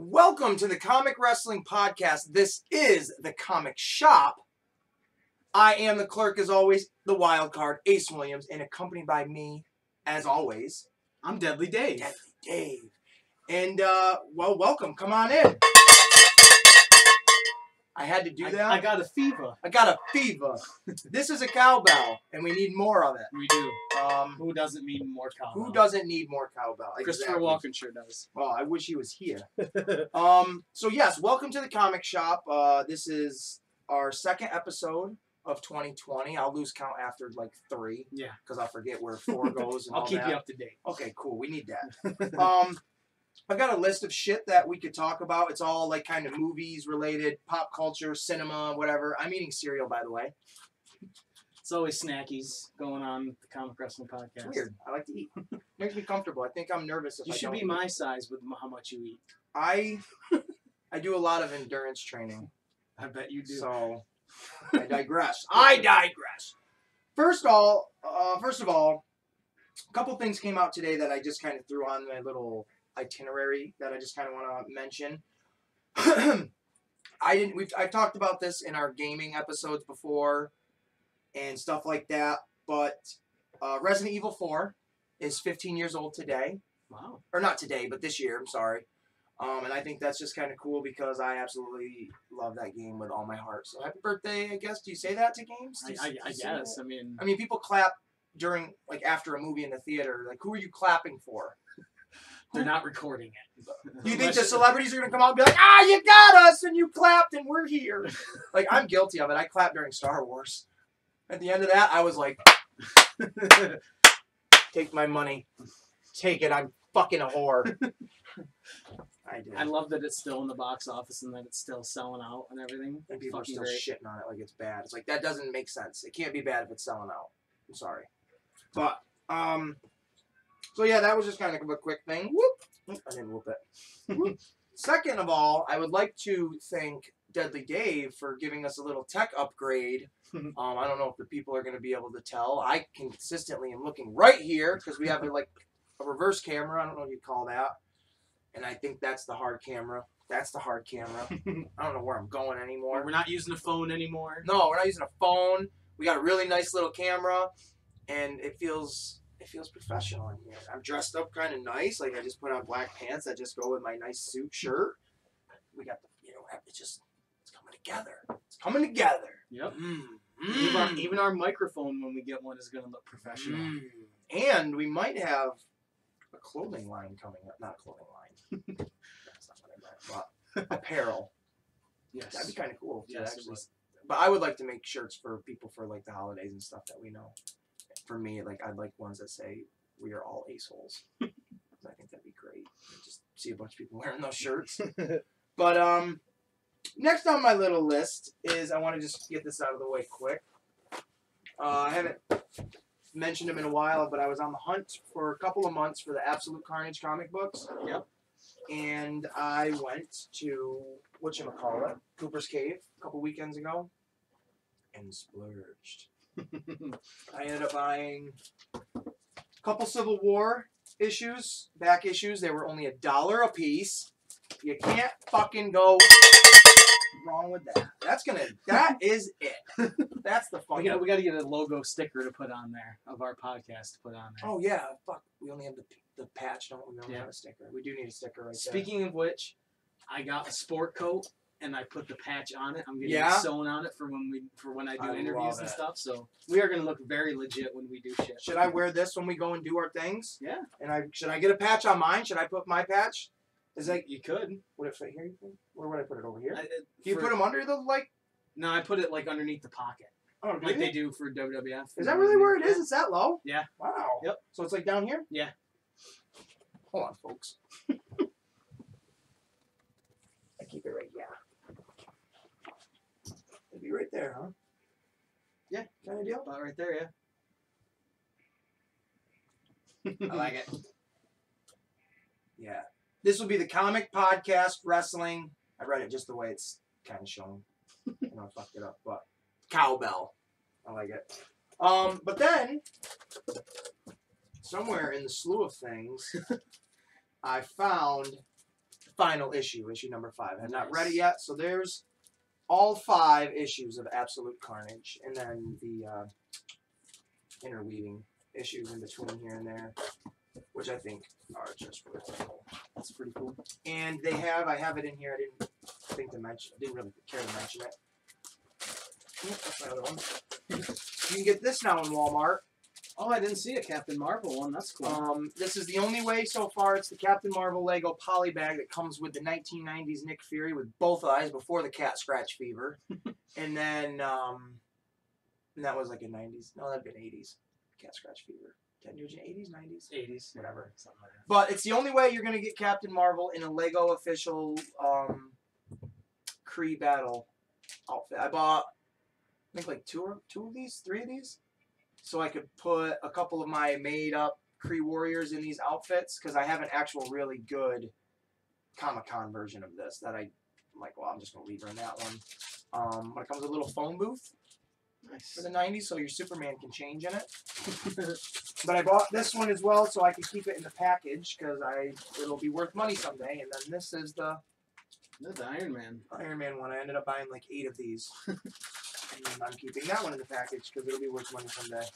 Welcome to the Comic Wrestling Podcast. This is the Comic Shop. I am the clerk, as always, the wild card, Ace Williams, and accompanied by me, as always, I'm Deadly Dave. Deadly Dave. And, well, welcome. Come on in. I had to do that. I got a fever. I got a fever. This is a cowbell, and we need more of it. We do. Who doesn't need more cowbell? Who doesn't need more cowbell? Christopher Walken sure does. Well, I wish he was here. So yes, welcome to the Comic Shop. This is our second episode of 2020. I'll lose count after like 3. Yeah. Because I'll forget where 4 goes and I'll all keep that. you up to date. Okay, cool. We need that. I've got a list of shit that we could talk about. It's all like kind of movies related, pop culture, cinema, whatever. I'm eating cereal, by the way. It's always snackies going on with the Comic Wrestling Podcast. It's weird. I like to eat. Makes me comfortable. I think I'm nervous if You I should don't be eat. my size with how much you eat. I do a lot of endurance training. I bet you do. So I digress. I digress. First of all, a couple things came out today that I just kind of threw on my little itinerary that I just kind of want to mention. I've talked about this in our gaming episodes before and stuff like that, but Resident Evil 4 is 15 years old today. Wow. Or not today, but this year, I'm sorry. And I think that's just kind of cool because I absolutely love that game with all my heart. So happy birthday, I guess. Do you say that to games? I guess. That? I mean, people clap during, like, after a movie in the theater. Like, who are you clapping for? they're not recording it. Do you think the celebrities are going to come out and be like, ah, you got us, and you clapped, and we're here? Like, I'm guilty of it. I clapped during Star Wars. At the end of that, I was like, take my money. Take it. I'm fucking a whore. I did. I love that it's still in the box office and that it's still selling out and everything. And people are fucking still great. shitting on it like it's bad. It's like, that doesn't make sense. It can't be bad if it's selling out. I'm sorry. But, so yeah, that was just kind of a quick thing. Whoop. I didn't whoop it. Whoop. Second of all, I would like to thank Deadly Dave for giving us a little tech upgrade. I don't know if the people are going to be able to tell. I consistently am looking right here because we have like a reverse camera. I don't know what you'd call that. And I think that's the hard camera. That's the hard camera. I don't know where I'm going anymore. We're not using a phone anymore. No, we're not using a phone. We got a really nice little camera, and it feels professional in here. I'm dressed up kind of nice. Like, I just put on black pants that just go with my nice suit shirt. We got the, it's coming together. It's coming together. Yep. Even our microphone, when we get one, is going to look professional. And we might have a clothing line coming up. Not a clothing line. That's not what I meant. But apparel. Yes. That'd be kind of cool. Yes, actually. But I would like to make shirts for people for like the holidays and stuff that we know. For me, like, I'd like ones that say we are all aceholes. I think that'd be great. Just see a bunch of people wearing those shirts. But next on my little list is, I want to just get this out of the way quick. I haven't mentioned them in a while, but I was on the hunt for a couple of months for the Absolute Carnage comic books. Yep. And I went to whatchamacallit, Cooper's Cave, a couple weekends ago, and splurged. I ended up buying a couple Civil War issues, back issues. They were only $1 a piece. You can't fucking go wrong with that. That is it. That's the fun. We got to get a logo sticker to put on there of our podcast to put on there. Oh yeah, fuck. We only have the patch, don't we? We don't have a sticker. We do need a sticker right there. Speaking of which, I got a sport coat and I put the patch on it. I'm getting it sewn on it for when I do interviews and stuff. So we are gonna look very legit when we do shit. Should I wear this when we go and do our things? Yeah. And should I get a patch on mine? Should I put my patch? Is like you could. Would it fit here? You think? Where would I put it? Over here? Do you put them under the like? No, I put it like underneath the pocket. Oh, like they do for WWF. Is that really where it is? It's that low? Yeah. Wow. Yep. So it's like down here? Yeah. Hold on, folks. I keep it right. Yeah. It'd be right there, huh? Yeah. Kind of deal. About right there, yeah. I like it. Yeah. This will be the Comic Podcast Wrestling. I read it just the way it's kind of shown. I know I fucked it up, but cowbell. I like it. But then, somewhere in the slew of things, I found final issue, issue number 5. I have not read it yet, so there's all 5 issues of Absolute Carnage, and then the interweaving issues in between here and there, which I think are just really cool. That's pretty cool. And I have it in here. I didn't really care to mention it. That's my other one. You can get this now in Walmart. Oh, I didn't see a Captain Marvel one. That's cool. This is the only way so far. It's the Captain Marvel Lego poly bag that comes with the 1990s Nick Fury with both eyes before the cat scratch fever. And then, and that was like a 90s. No, that'd been 80s. Cat scratch fever. 80s, 90s? 80s. Whatever. Something like that. But it's the only way you're going to get Captain Marvel in a Lego official Kree battle outfit. I bought, I think, like 3 of these. So I could put a couple of my made-up Kree warriors in these outfits, because I have an actual really good Comic-Con version of this that I'm like, well, I'm just going to leave her in that one. But it comes with a little phone booth. Nice. For the 90s, so your Superman can change in it. But I bought this one as well, so I can keep it in the package, because it'll be worth money someday. And then this is the Iron Man. Iron Man one. I ended up buying like 8 of these. And I'm keeping that one in the package, because it'll be worth money someday.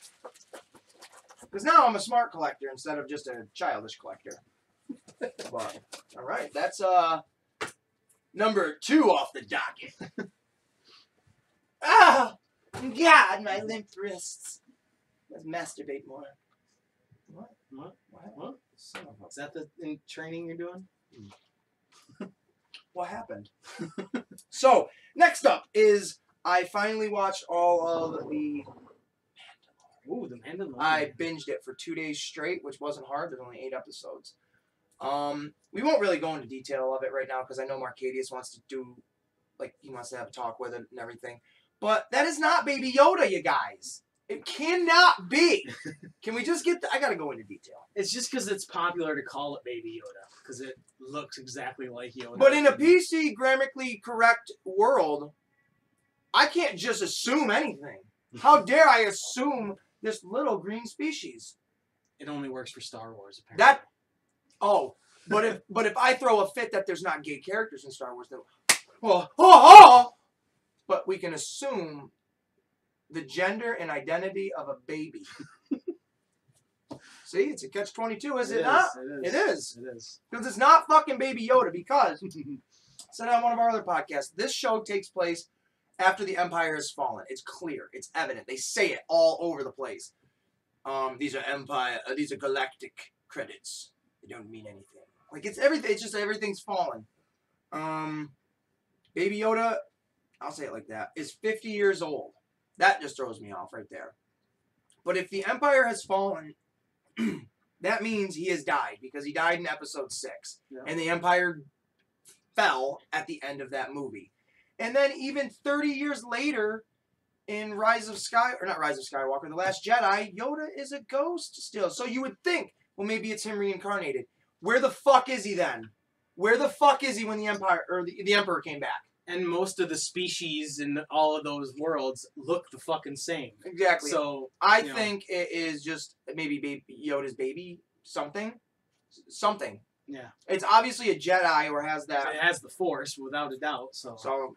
Because now I'm a smart collector instead of just a childish collector. But, alright, that's number 2 off the docket. Ah! God, my limp wrists. Let's masturbate more. What? Son of a... Is that the training you're doing? What happened? So, next up is I finally watched all of the Mandalorian. Ooh, the Mandalorian. I binged it for 2 days straight, which wasn't hard. There's only 8 episodes. We won't really go into detail of it right now because I know Marcadius wants to do, like, he wants to have a talk with it and everything. But that is not Baby Yoda, you guys. It cannot be. Can we just get... I got to go into detail. It's just because it's popular to call it Baby Yoda. Because it looks exactly like Yoda. But in a PC, grammatically correct world, I can't just assume anything. How dare I assume this little green species? It only works for Star Wars, apparently. But if I throw a fit that there's not gay characters in Star Wars, then... But we can assume the gender and identity of a baby. See, it's a catch-22, is it not? It is. Because it's not fucking Baby Yoda, because, said on one of our other podcasts, this show takes place after the Empire has fallen. It's clear. It's evident. They say it all over the place. These are galactic credits. They don't mean anything. Like, it's everything. It's just everything's fallen. Baby Yoda... I'll say it like that, is 50 years old. That just throws me off right there. But if the Empire has fallen, that means he has died, because he died in episode 6. Yeah. And the Empire fell at the end of that movie. And then even 30 years later, in The Last Jedi, Yoda is a ghost still. So you would think, well, maybe it's him reincarnated. Where the fuck is he then? Where the fuck is he when the Empire, or the Emperor came back? And most of the species in all of those worlds look the fucking same. Exactly. So I think it is just maybe Yoda's baby something. Yeah. It's obviously a Jedi or has that. It has the Force without a doubt. So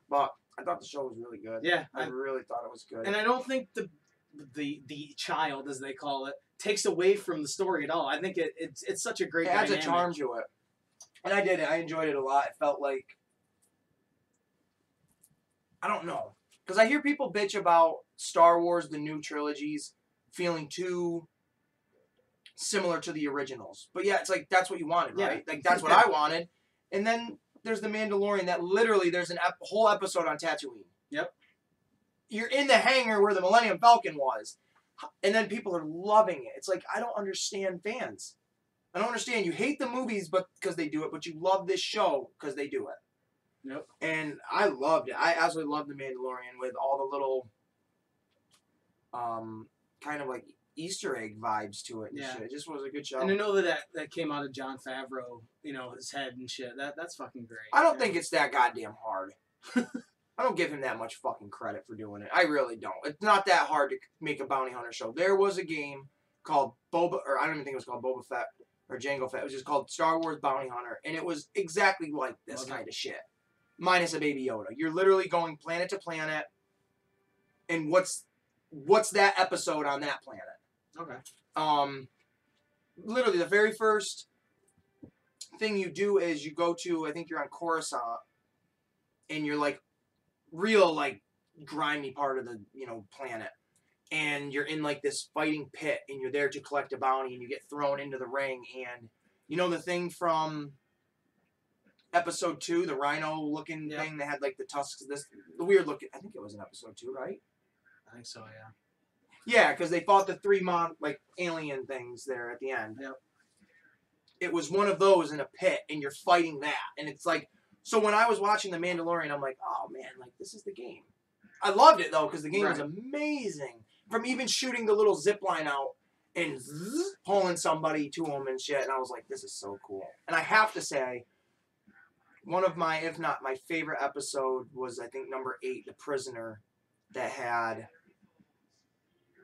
but I thought the show was really good. Yeah. I really thought it was good. And I don't think the child, as they call it, takes away from the story at all. I think it's such a great dynamic. It adds a charm to it. And I did it. I enjoyed it a lot. It felt like, I don't know. Because I hear people bitch about Star Wars, the new trilogies, feeling too similar to the originals. But yeah, it's like, that's what you wanted, right? Like, that's what I wanted. And then there's The Mandalorian that literally, there's a whole episode on Tatooine. Yep. You're in the hangar where the Millennium Falcon was. And then people are loving it. It's like, I don't understand fans. I don't understand. You hate the movies because they do it, but you love this show because they do it. Yep. And I loved it. I absolutely loved The Mandalorian with all the little kind of like Easter egg vibes to it and shit. It just was a good show. And to know that came out of Jon Favreau, his head and shit, that's fucking great. I don't think it's that goddamn hard. I don't give him that much fucking credit for doing it. I really don't. It's not that hard to make a bounty hunter show. There was a game called I don't even think it was called Boba Fett. or Jango Fett. It was just called Star Wars Bounty Hunter, and it was exactly like this kind of shit, minus a Baby Yoda. You're literally going planet to planet, and what's that episode on that planet? Okay. Literally the very first thing you do is you go to, I think you're on Coruscant, and you're like real like grimy part of the planet, and you're in like this fighting pit, and you're there to collect a bounty, and you get thrown into the ring, and the thing from episode 2, the rhino looking thing that had like the tusks, the weird looking, I think it was in episode 2, right? I think so, yeah. Yeah, because they fought the 3 like alien things there at the end. Yep. It was one of those in a pit, and you're fighting that, and it's like, so when I was watching The Mandalorian, I'm like, oh man, like this is the game. I loved it though because the game was amazing. From even shooting the little zip line out and pulling somebody to them and shit, and I was like, this is so cool. And I have to say, one of my, if not my favorite episode was, I think, number 8, The Prisoner, that had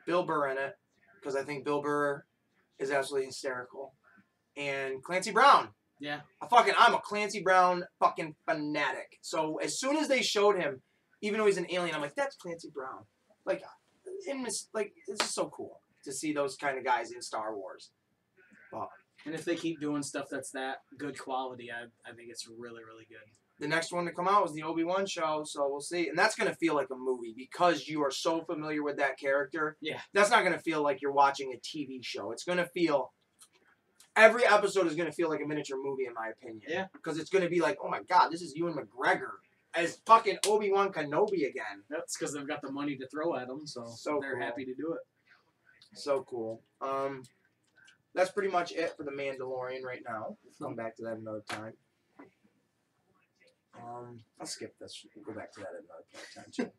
Bill Burr in it, because I think Bill Burr is absolutely hysterical, and Clancy Brown. Yeah. I'm a Clancy Brown fucking fanatic. So as soon as they showed him, even though he's an alien, I'm like, that's Clancy Brown. Like, it's just so cool to see those kind of guys in Star Wars. But, and if they keep doing stuff that's that good quality, I think it's really, really good. The next one to come out was the Obi-Wan show, so we'll see. And that's going to feel like a movie because you are so familiar with that character. Yeah. That's not going to feel like you're watching a TV show. It's going to feel... Every episode is going to feel like a miniature movie, in my opinion. Yeah. Because it's going to be like, oh my god, this is Ewan McGregor as fucking Obi-Wan Kenobi again. That's because they've got the money to throw at them, so they're cool. happy to do it. So cool. That's pretty much it for The Mandalorian right now. We'll come back to that another time. I'll skip this. We'll go back to that another time too.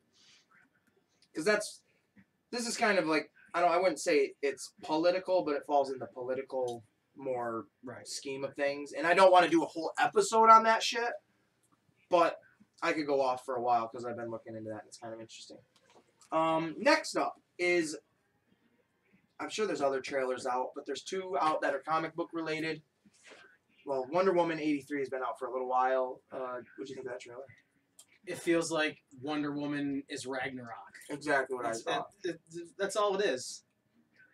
Because this is kind of like, I wouldn't say it's political, but it falls in the political more scheme of things. And I don't want to do a whole episode on that shit, but I could go off for a while because I've been looking into that and it's kind of interesting. Next up is, I'm sure there's other trailers out, but there's 2 out that are comic book related. Well, Wonder Woman 83 has been out for a little while. What do you think of that trailer? It feels like Wonder Woman is Ragnarok. Exactly what I thought. That's all it is.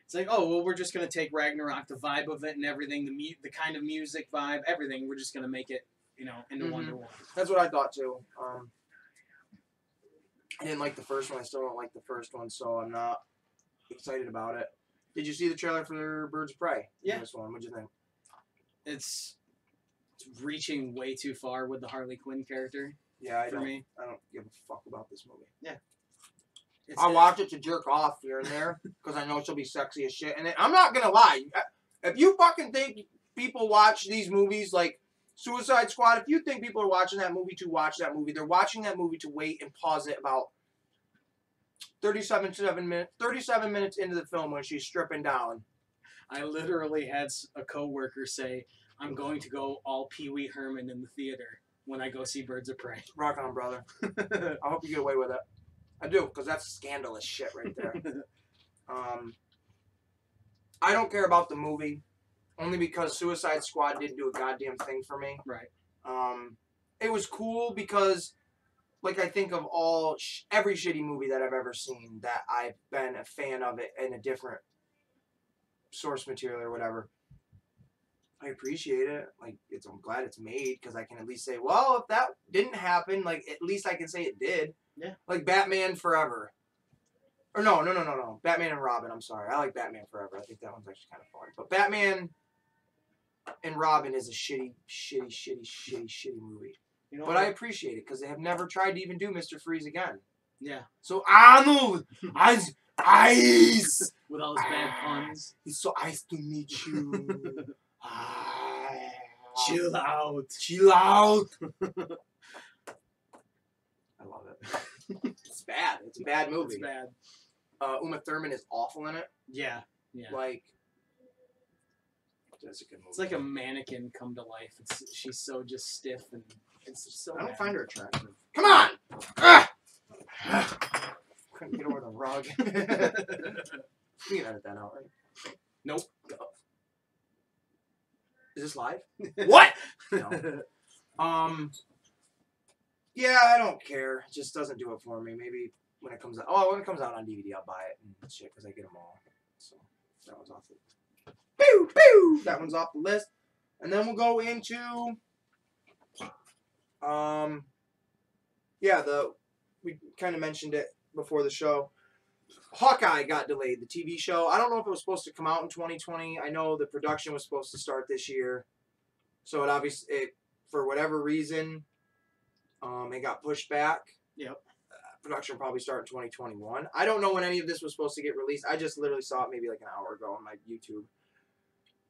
It's like, oh, well, we're just going to take Ragnarok, the vibe of it and everything, the kind of music vibe, everything. We're just going to make it, into Wonder Woman. That's what I thought, too. I didn't like the first one. I still don't like the first one, so I'm not excited about it. Did you see the trailer for Birds of Prey? Yeah. This one. What'd you think? It's reaching way too far with the Harley Quinn character. Yeah, I don't give a fuck about this movie. Yeah. I'll watch it to jerk off here and there because I know she'll be sexy as shit. And I'm not going to lie. If you fucking think people watch these movies like Suicide Squad, if you think people are watching that movie to watch that movie, they're watching that movie to wait and pause it about 37 minutes into the film when she's stripping down. I literally had a coworker say, I'm going to go all Pee Wee Herman in the theater when I go see Birds of Prey. Rock on, brother. I hope you get away with it. I do, because that's scandalous shit right there. I don't care about the movie, only because Suicide Squad didn't do a goddamn thing for me. Right. It was cool because, like, I think of every shitty movie that I've ever seen that I've been a fan of it in a different source material or whatever. I appreciate it. Like, I'm glad it's made because I can at least say, well, if that didn't happen, like, at least I can say it did. Yeah. Like Batman Forever. Or no. Batman and Robin, I'm sorry. I like Batman Forever. I think that one's actually kind of fun. But Batman and Robin is a shitty movie. But I appreciate it because they have never tried to even do Mr. Freeze again. Yeah. So Arnold, ice. With all his bad puns. It's so nice to meet you. Chill out. I love it. It's bad. It's a bad movie. It's bad. Uma Thurman is awful in it. Yeah. Like, that's a good movie. It's like a mannequin come to life. She's so just stiff and it's just so. I don't bad. find her attractive. Come on. Couldn't get over the rug. We can edit that out, right? Nope. this live? What? No. Yeah, I don't care. It just doesn't do it for me. Maybe when it comes out. Oh, when it comes out on DVD, I'll buy it and shit because I get them all. So that one's off the. Pew pew. That one's off the list, and then we'll go into. Yeah, we kind of mentioned it before the show. Hawkeye got delayed, the TV show. I don't know if it was supposed to come out in 2020. I know the production was supposed to start this year, so it for whatever reason. It got pushed back. Yep. Production will probably start in 2021. I don't know when any of this was supposed to get released. I just literally saw it maybe like an hour ago on my YouTube.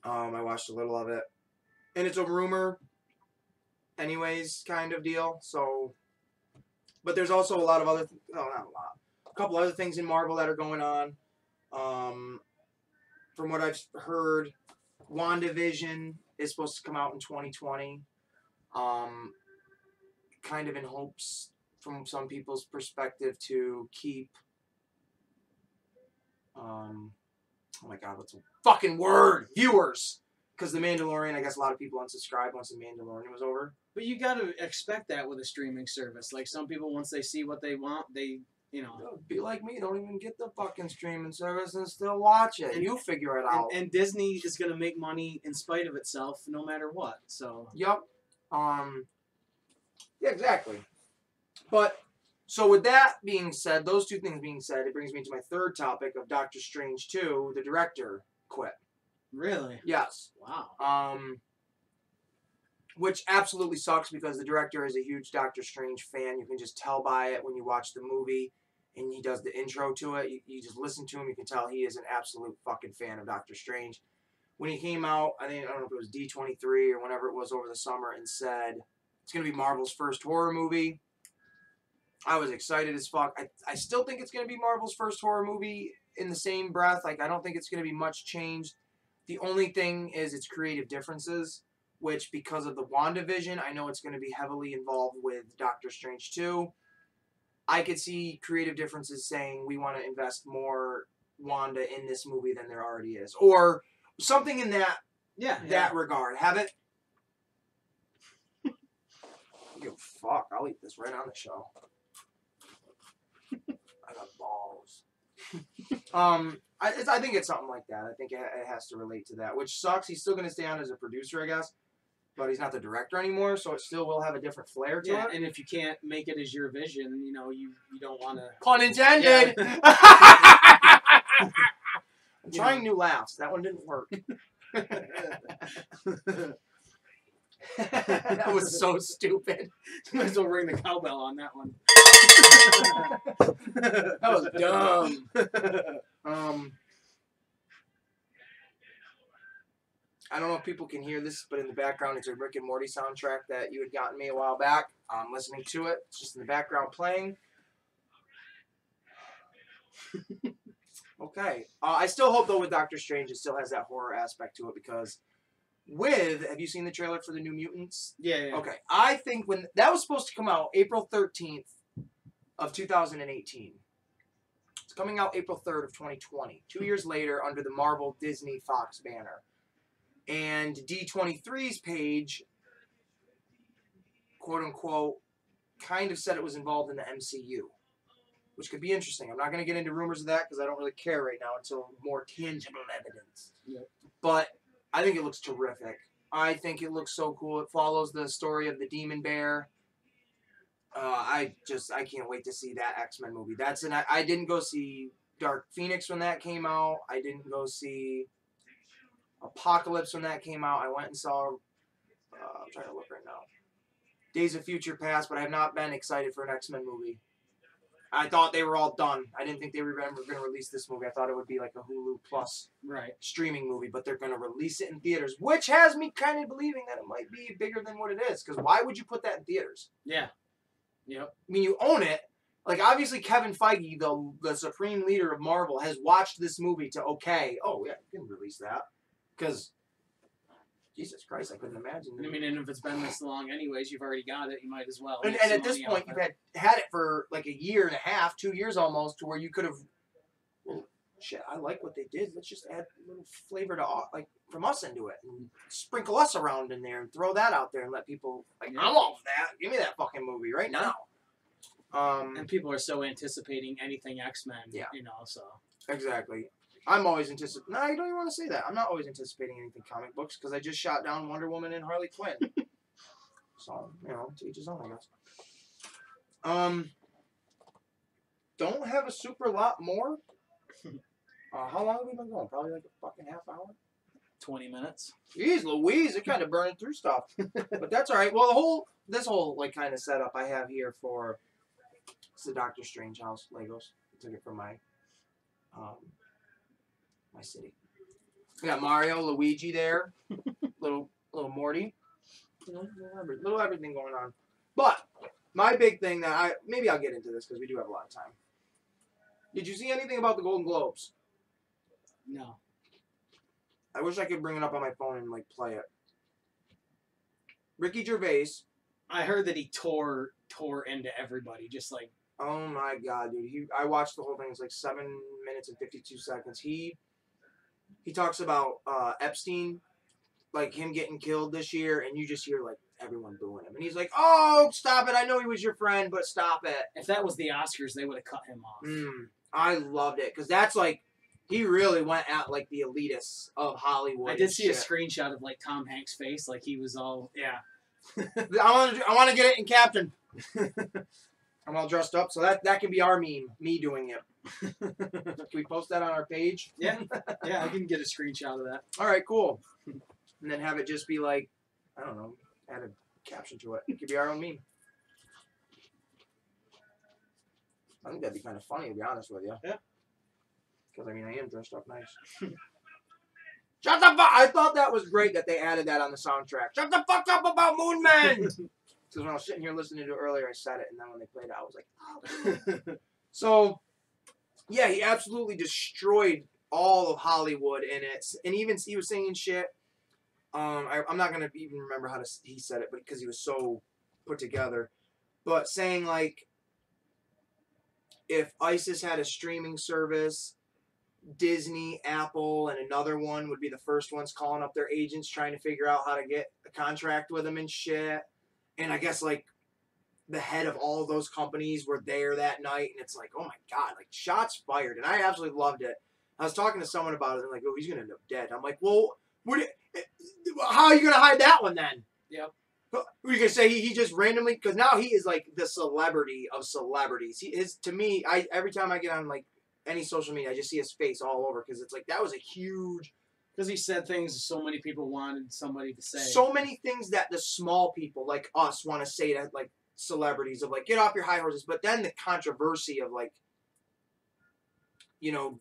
I watched a little of it. And it's a rumor anyways kind of deal. So, but there's also a lot of other, not a lot. A couple other things in Marvel that are going on. From what I've heard, WandaVision is supposed to come out in 2020. Kind of in hopes, from some people's perspective, to keep. Oh my God, what's the fucking word? Viewers, because The Mandalorian. I guess a lot of people unsubscribed once The Mandalorian was over. But you got to expect that with a streaming service. Like some people, once they see what they want, they. Be like me. Don't even get the fucking streaming service and still watch it. And you figure it out. And Disney is going to make money in spite of itself, no matter what. So. Yep. Yeah, exactly. But so with that being said, those two things being said, it brings me to my third topic of Doctor Strange 2. The director quit. Really? Yes. Wow. Which absolutely sucks because the director is a huge Doctor Strange fan. You can just tell by it when you watch the movie and he does the intro to it. You just listen to him, you can tell he is an absolute fucking fan of Doctor Strange. When he came out, I don't know if it was D23 or whenever it was over the summer, and said it's going to be Marvel's first horror movie, I was excited as fuck. I still think it's going to be Marvel's first horror movie in the same breath. Like, I don't think it's going to be much changed. The only thing is its creative differences, which, because of the WandaVision, I know it's going to be heavily involved with Doctor Strange 2. I could see creative differences saying we want to invest more Wanda in this movie than there already is. Or something in that regard. Have it? Yo, fuck. I'll eat this right on the show. I got balls. I think it's something like that. I think it has to relate to that, which sucks. He's still going to stay on as a producer, I guess, but he's not the director anymore, so it still will have a different flair to it. And if you can't make it as your vision, you don't want to... Pun intended! Yeah. I'm trying new laughs. That one didn't work. That was so stupid. You might as well ring the cowbell on that one. That was dumb. I don't know if people can hear this, but in the background it's a Rick and Morty soundtrack that you had gotten me a while back. I'm listening to it. It's just in the background playing. Okay. I still hope, though, with Doctor Strange, it still has that horror aspect to it, because have you seen the trailer for the New Mutants? Yeah. Okay. I think when that was supposed to come out April 13th of 2018. It's coming out April 3rd of 2020. 2 years later, under the Marvel, Disney, Fox banner. And D23's page, quote unquote, kind of said it was involved in the MCU, which could be interesting. I'm not going to get into rumors of that because I don't really care right now until more tangible evidence. Yep. But I think it looks terrific. I think it looks so cool. It follows the story of the Demon Bear. I can't wait to see that X-Men movie. I didn't go see Dark Phoenix when that came out. I didn't go see Apocalypse when that came out. I went and saw, I'm trying to look right now, Days of Future Past, but I have not been excited for an X-Men movie. I thought they were all done. I didn't think they were going to release this movie. I thought it would be like a Hulu Plus streaming movie, but they're going to release it in theaters, which has me kind of believing that it might be bigger than what it is, because why would you put that in theaters? Yeah. Yep. I mean, you own it. Like, obviously, Kevin Feige, the supreme leader of Marvel, has watched this movie to, oh, yeah, you can release that. Because, Jesus Christ, I couldn't imagine. I mean, and if it's been this long anyways, you've already got it, you might as well. And at this point, you've had it for like a year and a half, 2 years almost, to where you could have, well, shit, I like what they did. Let's just add a little flavor to, like, from us into it and sprinkle us around in there and throw that out there and let people like, I'm all for that. Give me that fucking movie right now. And people are so anticipating anything X-Men, so. Exactly. I'm always anticipating. No, you don't even want to say that. I'm not always anticipating anything comic books because I just shot down Wonder Woman and Harley Quinn. So, to each his own, I guess. Don't have a super lot more. How long have we been going? Probably like a fucking half hour. 20 minutes. Jeez Louise, it kind of burning through stuff. But that's all right. Well, this whole like kind of setup I have here for it's the Doctor Strange house Legos. I took it from my city. We got Mario, Luigi there, little Morty, little everything going on. But my big thing that maybe I'll get into this because we do have a lot of time. Did you see anything about the Golden Globes? No. I wish I could bring it up on my phone and like play it. Ricky Gervais. I heard that he tore into everybody, just like. Oh my god, dude! I watched the whole thing. It's like 7 minutes and 52 seconds. He talks about Epstein, like him getting killed this year, and you just hear like everyone booing him, and he's like, "Oh, stop it! I know he was your friend, but stop it." If that was the Oscars, they would have cut him off. I loved it because that's like. He really went at like the elitists of Hollywood. I did see a screenshot of like Tom Hanks' face, like he was all I want to get it in Captain. I'm all dressed up, so that can be our meme. Me doing it. Can we post that on our page? Yeah, I can get a screenshot of that. All right, cool. And then have it just be like, I don't know, add a caption to it. It could be our own meme. I think that'd be kind of funny to be honest with you. Yeah. Because, I am dressed up nice. Shut the fuck! I thought that was great that they added that on the soundtrack. Shut the fuck up about Moon Men! Because when I was sitting here listening to it earlier, I said it, and then when they played it, I was like, oh. So, yeah, he absolutely destroyed all of Hollywood in it. And even he was saying shit. I'm not going to even remember how he said it, but because he was so put together. But saying, like, if ISIS had a streaming service, Disney, Apple, and another one would be the first ones calling up their agents trying to figure out how to get a contract with them and shit. And I guess, like, the head of all of those companies were there that night, and it's like, oh my god, like, shots fired. And I absolutely loved it. I was talking to someone about it, and like, oh, he's going to end up dead. I'm like, well, how are you going to hide that one then? Yep. Were you going to say he just randomly, because now he is, like, the celebrity of celebrities. To me, every time I get on, like, any social media, I just see his face all over because it's like that was a huge. Because he said things so many people wanted somebody to say. So many things that the small people like us want to say to like celebrities of like get off your high horses, but then the controversy of like,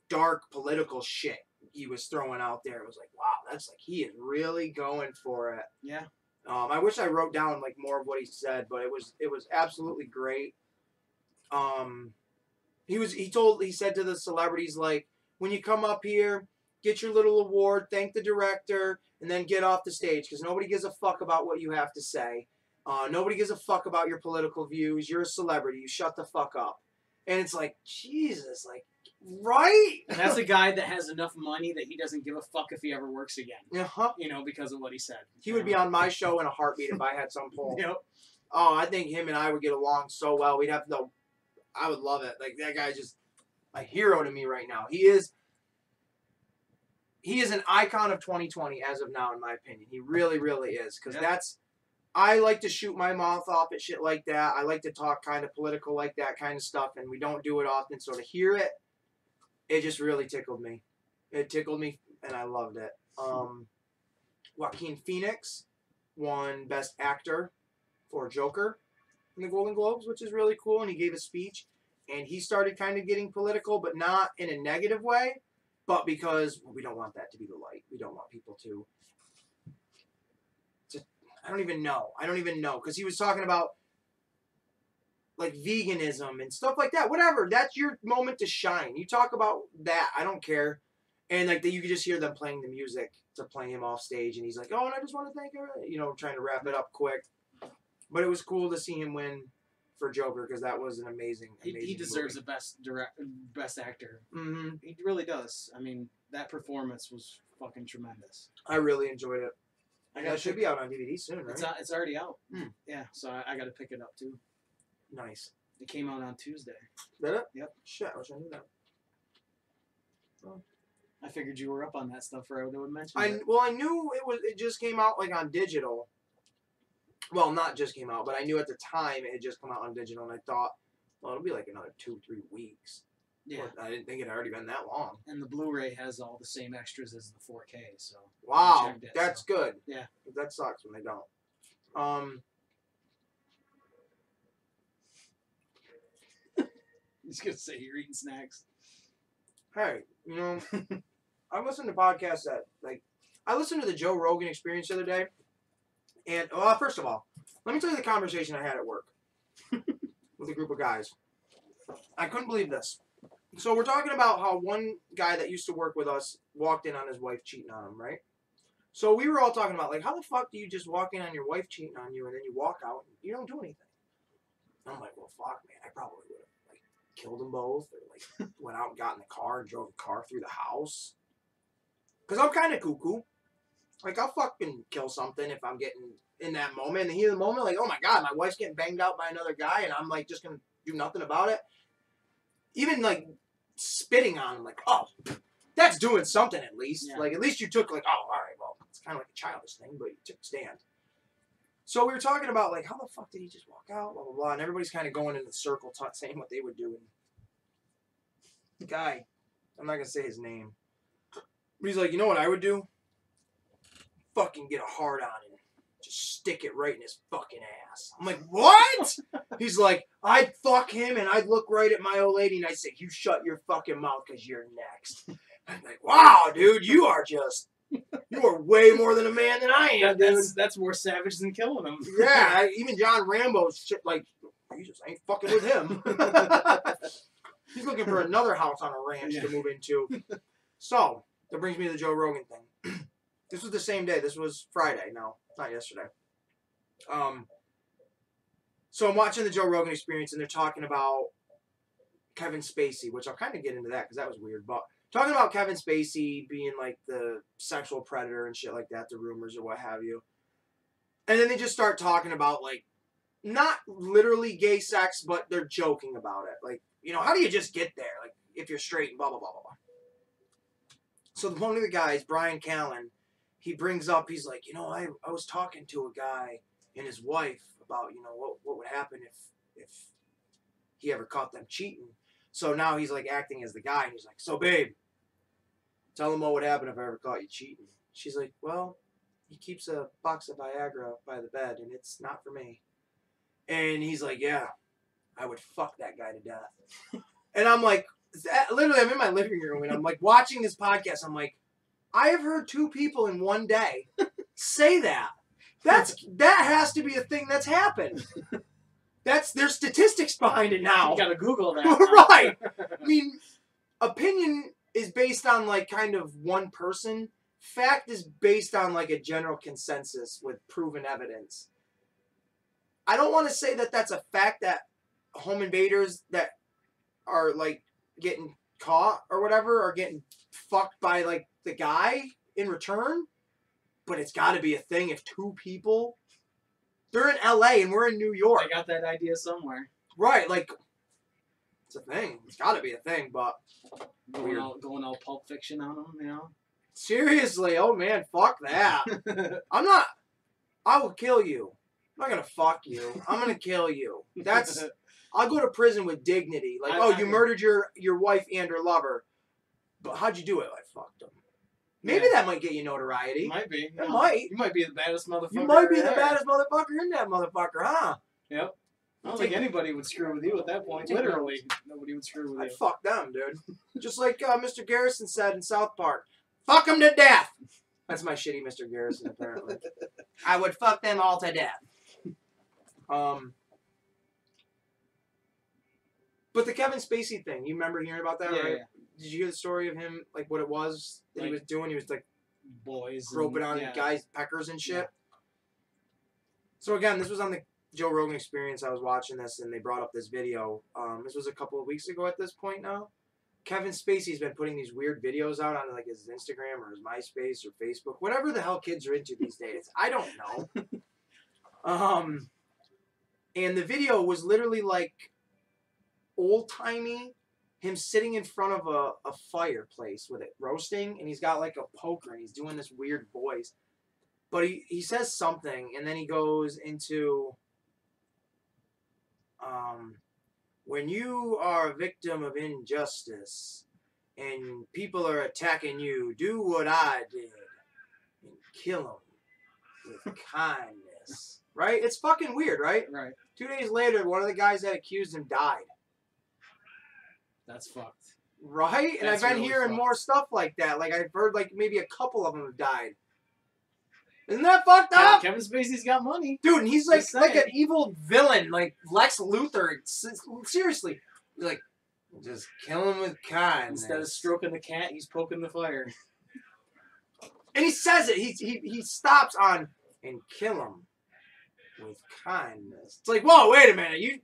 dark political shit he was throwing out there. It was like, wow, that's like he is really going for it. Yeah. I wish I wrote down like more of what he said, but it was absolutely great. He said to the celebrities, like, when you come up here, get your little award, thank the director, and then get off the stage, because nobody gives a fuck about what you have to say. Nobody gives a fuck about your political views. You're a celebrity. You shut the fuck up. And it's like, Jesus, like, right? And that's a guy that has enough money that he doesn't give a fuck if he ever works again. Uh-huh. Because of what he said. He would be on my show in a heartbeat if I had some pull. Yep. Oh, I think him and I would get along so well. I would love it. Like, that guy's just a hero to me right now. He is an icon of 2020 as of now, in my opinion. He really, really is. Because I like to shoot my mouth off at shit like that. I like to talk kind of political like that kind of stuff, and we don't do it often. So to hear it, it just really tickled me. It tickled me, and I loved it. Joaquin Phoenix won Best Actor for Joker in the Golden Globes, which is really cool, and he gave a speech, and he started kind of getting political, but not in a negative way, but because we don't want that to be the light. We don't want people to I don't even know, because he was talking about, like, veganism and stuff like that. Whatever, that's your moment to shine. You talk about that, I don't care. And, like, you could just hear them playing the music to play him off stage, and he's like, oh, and I just want to thank her, trying to wrap it up quick. But it was cool to see him win for Joker because that was an amazing he deserves movie. the best actor. Mm-hmm. He really does. I mean, that performance was fucking tremendous. I really enjoyed it. It should be out on DVD soon, right? It's already out. Mm. Yeah, so I got to pick it up too. Nice. It came out on Tuesday. Did it? Yep. Shit, I wish I knew that. Oh. I figured you were up on that stuff, or I would have mentioned it. Well, I knew it just came out like on digital. Well, not just came out, but I knew at the time it had just come out on digital, and I thought, well, it'll be like another 2-3 weeks. Yeah. But I didn't think it had already been that long. And the Blu-ray has all the same extras as the 4K, so. Wow, that's good. Yeah. That sucks when they don't. He's gonna say you're eating snacks. Hey, I listen to podcasts that, I listened to the Joe Rogan Experience the other day, and, first of all, let me tell you the conversation I had at work with a group of guys. I couldn't believe this. So we're talking about how one guy that used to work with us walked in on his wife cheating on him, right? So we were all talking about, how the fuck do you just walk in on your wife cheating on you and then you walk out and you don't do anything? And I'm like, well, fuck, man, I probably would have, killed them both or, went out and got in the car and drove the car through the house. Because I'm kind of cuckoo. I'll fucking kill something if I'm getting in that moment. In the heat of the moment, oh my God, my wife's getting banged out by another guy and I'm, just going to do nothing about it. Even, spitting on him, oh, that's doing something at least. Yeah. At least you took, oh, all right, well, it's kind of like a childish thing, but you took a stand. So we were talking about, how the fuck did he just walk out, blah, blah, blah, and everybody's kind of going in the circle saying what they would do. And the guy, I'm not going to say his name, but he's like, you know what I would do? Fucking get a hard on and just stick it right in his fucking ass. I'm like, what? He's like, I'd fuck him and I'd look right at my old lady and I'd say, you shut your fucking mouth because you're next. I'm like, wow, dude, you are way more than a man than I am, dude. That's more savage than killing him. Yeah, even John Rambo's shit, you just ain't fucking with him. He's looking for another house on a ranch to move into. So, that brings me to the Joe Rogan thing. This was the same day. This was Friday. No, not yesterday. So I'm watching the Joe Rogan Experience, and they're talking about Kevin Spacey, which I'll kind of get into that because that was weird. But talking about Kevin Spacey being the sexual predator and shit like that, the rumors or what have you. And then they just start talking about not literally gay sex, but they're joking about it. How do you just get there? If you're straight and blah, blah, blah, blah, blah. So one of the guys, Brian Callen, he brings up, he's like, I was talking to a guy and his wife about, what would happen if he ever caught them cheating. So now he's acting as the guy, and he's like, so babe, tell him what would happen if I ever caught you cheating. She's like, well, he keeps a box of Viagra by the bed, and it's not for me. And he's like, yeah, I would fuck that guy to death. And I'm like, literally, I'm in my living room, and I'm watching this podcast. I'm like, I have heard 2 people in one day say that. That has to be a thing that's happened. There's statistics behind it now. You gotta Google that. Right. I mean, opinion is based on kind of one person. Fact is based on a general consensus with proven evidence. I don't want to say that that's a fact that home invaders that are getting caught or whatever are getting fucked by the guy in return, but it's got to be a thing if 2 people, they're in LA and we're in New York. I got that idea somewhere. Right, it's a thing. It's got to be a thing, but going all Pulp Fiction on them, Seriously, oh man, fuck that. I will kill you. I'm not gonna fuck you. I'm gonna kill you. I'll go to prison with dignity. You murdered your wife and her lover. But how'd you do it? I fucked him. Maybe that might get you notoriety. Might be. It might. You might be the baddest motherfucker. You might be the baddest motherfucker in that motherfucker, huh? Yep. I don't think anybody would screw with you at that point. Literally, nobody would screw with you. I'd fuck them, dude. Just like Mr. Garrison said in South Park. Fuck them to death. That's my shitty Mr. Garrison, apparently. I would fuck them all to death. But the Kevin Spacey thing, you remember hearing about that, right? Yeah. Did you hear the story of him, what it was that he was doing? He was, boys groping on guys' peckers and shit. Yeah. So, again, this was on the Joe Rogan Experience, I was watching this and they brought up this video. This was a couple of weeks ago at this point now. Kevin Spacey's been putting these weird videos out on like his Instagram or his MySpace or Facebook, whatever the hell kids are into these days. I don't know. And the video was literally like old-timey, him sitting in front of a fireplace with it roasting, and he's got like a poker and he's doing this weird voice. But he says something, and then he goes into, when you are a victim of injustice and people are attacking you, do what I did and kill them with kindness. Right? It's fucking weird, right? Right. 2 days later, one of the guys that accused him died. That's fucked. Right? And That's I've been really hearing fucked. more stuff like that. Like, I've heard, like, maybe a couple of them have died. Isn't that fucked up? Kevin Spacey's got money. Dude, and he's like Just saying. an evil villain, like Lex Luthor. Seriously. He's like, just kill him with kindness. Instead of stroking the cat, he's poking the fire. And he says it. He stops on, and kill him with kindness. It's like, whoa, wait a minute.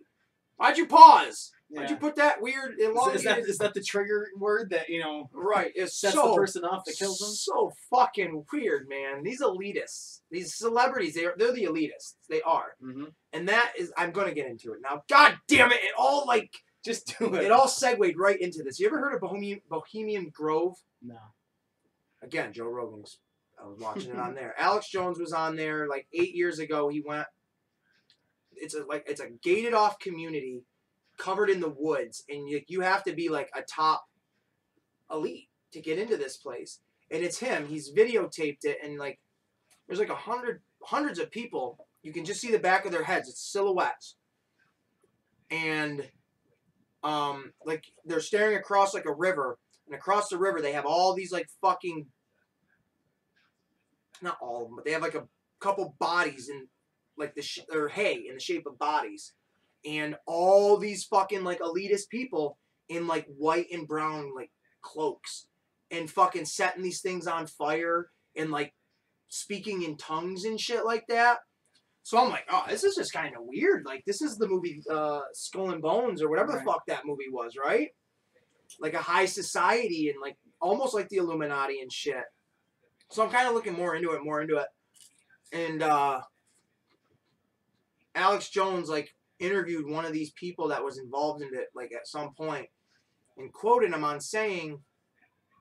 Why'd you pause? Why'd you put that weird elongated... Is that the trigger word that, right, it's sets the person off that kills them? So fucking weird, man. These elitists, these celebrities, they're the elitists. They are. Mm-hmm. And that is, I'm going to get into it now. God damn it. It all just do it. It all segued right into this. You ever heard of Bohemian Grove? No. Again, Joe Rogan's. I was watching it on there. Alex Jones was on there like 8 years ago. He went. It's a gated off community, covered in the woods, and you have to be like a top elite to get into this place. And it's him. He's videotaped it, and like there's like hundreds of people. You can just see the back of their heads. It's silhouettes, and like they're staring across like a river, and across the river they have all these like fucking. Not all of them, but they have like a couple bodies in like or hay in the shape of bodies, and all these fucking like elitist people in like white and brown like cloaks, and fucking setting these things on fire and like speaking in tongues and shit like that. So I'm like, oh, this is just kind of weird. Like this is the movie Skull and Bones or whatever the fuck that movie was, right? Like a high society and like almost like the Illuminati and shit. So I'm kind of looking more into it. And Alex Jones, like, interviewed one of these people that was involved in it, like, at some point, and quoted him on saying,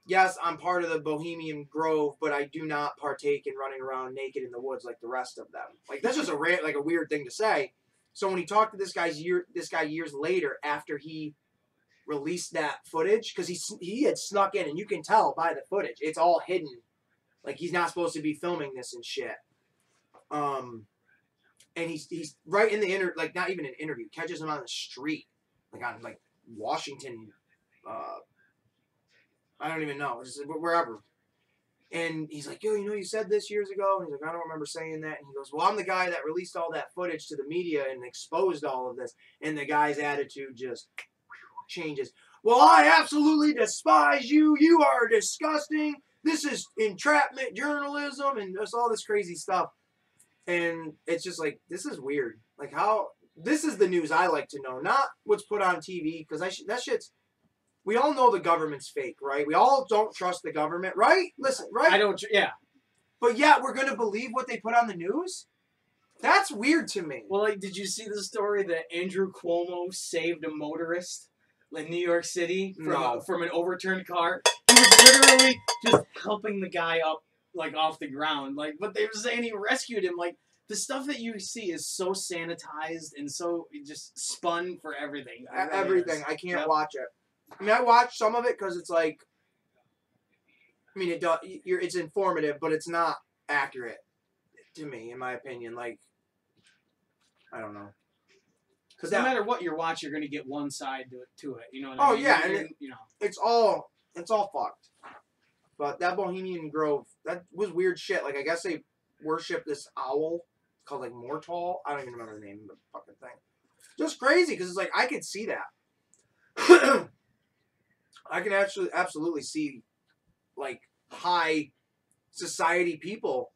yes, I'm part of the Bohemian Grove, but I do not partake in running around naked in the woods like the rest of them. Like, that's just a weird thing to say. So when he talked to this guy years later, after he released that footage, because he had snuck in, and you can tell by the footage, it's all hidden. Like, he's not supposed to be filming this and shit. And he's right in the like, not even an interview, catches him on the street, like on, like, Washington, I don't even know, just wherever. And he's like, yo, you said this years ago? And he's like, I don't remember saying that. And he goes, well, I'm the guy that released all that footage to the media and exposed all of this. And the guy's attitude just changes. Well, I absolutely despise you. You are disgusting. This is entrapment journalism and just all this crazy stuff. And it's just like, this is weird. Like, how, this is the news I like to know, not what's put on TV, because that shit's, we all know the government's fake, right? We all don't trust the government, right? Listen, right? Yeah. But yet, we're going to believe what they put on the news? That's weird to me. Well, like, did you see the story that Andrew Cuomo saved a motorist in New York City from an overturned car? He was literally just helping the guy up, like, off the ground. Like, but they were saying he rescued him. Like, the stuff that you see is so sanitized and so just spun for everything. Everything. I can't watch it. I mean, I watch some of it because it's like, I mean, it's informative, but it's not accurate to me, in my opinion. Like, I don't know. Because no matter what you're watching, you're going to get one side to it. You know what I mean? Oh, yeah. And it's all fucked. But that Bohemian Grove, that was weird shit. Like, I guess they worship this owl called, like, Mortal. I don't even remember the name of the fucking thing. Just crazy, because it's like, I could see that. I can actually absolutely see, like, high society people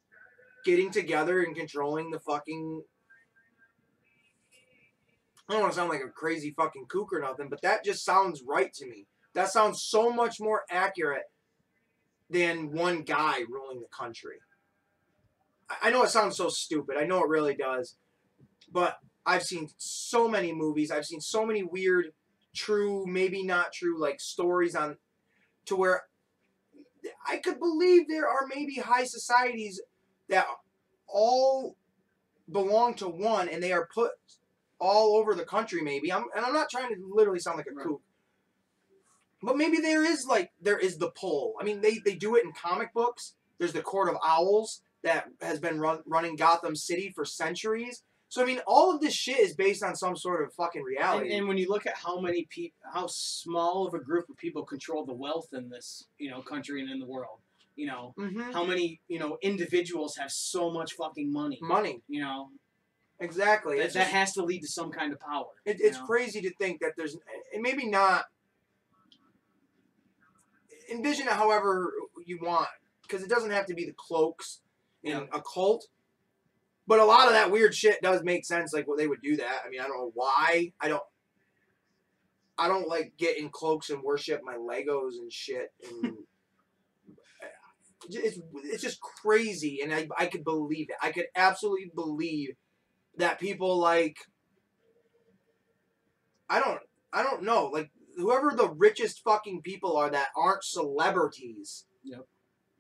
getting together and controlling the fucking I don't want to sound like a crazy fucking kook or nothing, but that just sounds right to me. That sounds so much more accurate than one guy ruling the country. I know it sounds so stupid. I know it really does. But I've seen so many movies. I've seen so many weird, true, maybe not true, like stories on to where I could believe there are maybe high societies that all belong to one and they are put all over the country maybe. I'm not trying to literally sound like a kook. But maybe there is the pull. I mean, they do it in comic books. There's the Court of Owls that has been running Gotham City for centuries. So, I mean, all of this shit is based on some sort of fucking reality. And when you look at how many people, how small of a group of people control the wealth in this, country and in the world, how many, individuals have so much fucking money. Exactly. That has to lead to some kind of power. It's crazy to think that there's, and maybe not, envision it however you want, because it doesn't have to be the cloaks in a cult. But a lot of that weird shit does make sense, like what they would do that. I mean, I don't know why. I don't like get in cloaks and worship my Legos and shit. And it's just crazy, and I could believe it. I could absolutely believe that people like I don't know, like whoever the richest fucking people are that aren't celebrities. Yep.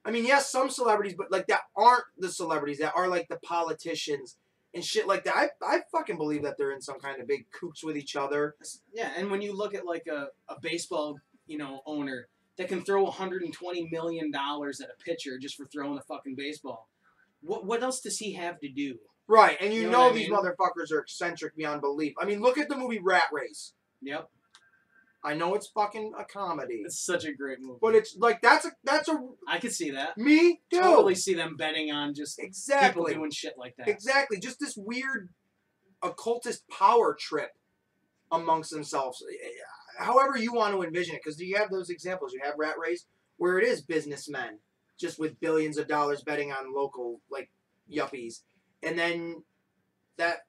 I mean, yes, some celebrities, but like that aren't the celebrities, that are like the politicians and shit like that. I fucking believe that they're in some kind of big kooks with each other. Yeah, and when you look at like a baseball, owner that can throw $120 million at a pitcher just for throwing a fucking baseball, what else does he have to do? Right, and you know these motherfuckers are eccentric beyond belief. I mean, look at the movie Rat Race. Yep. I know it's fucking a comedy. It's such a great movie. But it's like that's a I could see that. Me too. Totally see them betting on just people doing shit like that. Exactly. Just this weird occultist power trip amongst themselves. However you want to envision it, because you have those examples. You have Rat Race, where it is businessmen just with billions of dollars betting on local like yuppies. And then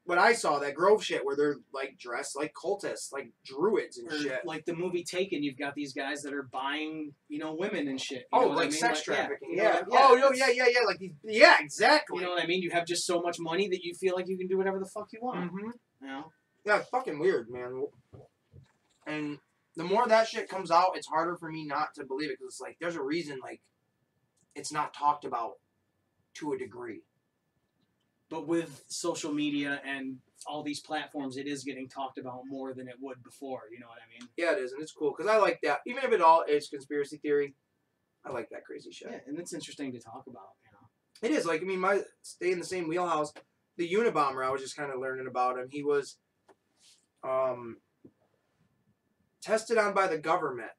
what I saw, that Grove shit, where they're like dressed like cultists, like druids and shit. Like the movie Taken, you've got these guys that are buying, women and shit. Like sex trafficking. Yeah. Yeah. Like these. Yeah, exactly. You know what I mean? You have just so much money that you feel like you can do whatever the fuck you want. Mm-hmm. Yeah, it's fucking weird, man. And the more that shit comes out, it's harder for me not to believe it, because it's like there's a reason like it's not talked about to a degree. But with social media and all these platforms, it is getting talked about more than it would before. You know what I mean? Yeah, it is, and it's cool because I like that. Even if it all is conspiracy theory, I like that crazy shit. Yeah, and it's interesting to talk about. It is. Like, I mean, stay in the same wheelhouse. The Unabomber, I was just kind of learning about him. He was tested on by the government